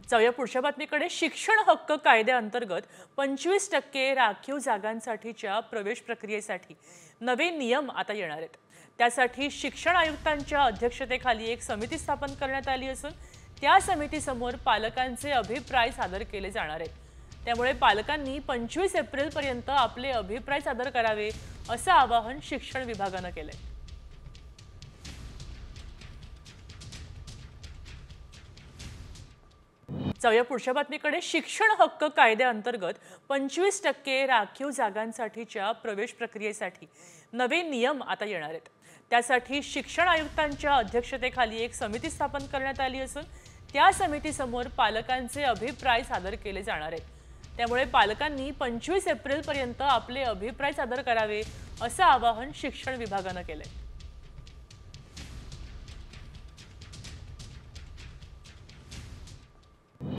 जाऊया पुढच्या बातमीकडे। शिक्षण हक्क कायद्याअंतर्गत 25% राखीव जागांसाठीच्या प्रवेश प्रक्रियेसाठी नवे नियम आता येणार आहेत। त्यासाठी शिक्षण आयुक्तांच्या अध्यक्षतेखाली एक समिती स्थापन करण्यात आली असून त्या समितीसमोर पालकांचे अभिप्राय सादर केले जाणार आहेत। त्यामुळे पालकांनी 25 एप्रिलपर्यंत आपले अभिप्राय सादर करावे असं आवाहन शिक्षण विभागाने केलंय। जाऊया पुढच्या बातमीकडे। शिक्षण हक्क कायद्याअंतर्गत 25% राखीव जागांसाठीच्या प्रवेश प्रक्रियेसाठी नवे नियम आता येणार आहेत। त्यासाठी शिक्षण आयुक्तांच्या अध्यक्षतेखाली एक समिती स्थापन करण्यात आली असून त्या समितीसमोर पालकांचे अभिप्राय सादर केले जाणार आहेत। त्यामुळे पालकांनी 25 एप्रिलपर्यंत आपले अभिप्राय सादर करावे असं आवाहन शिक्षण विभागाने केलंय।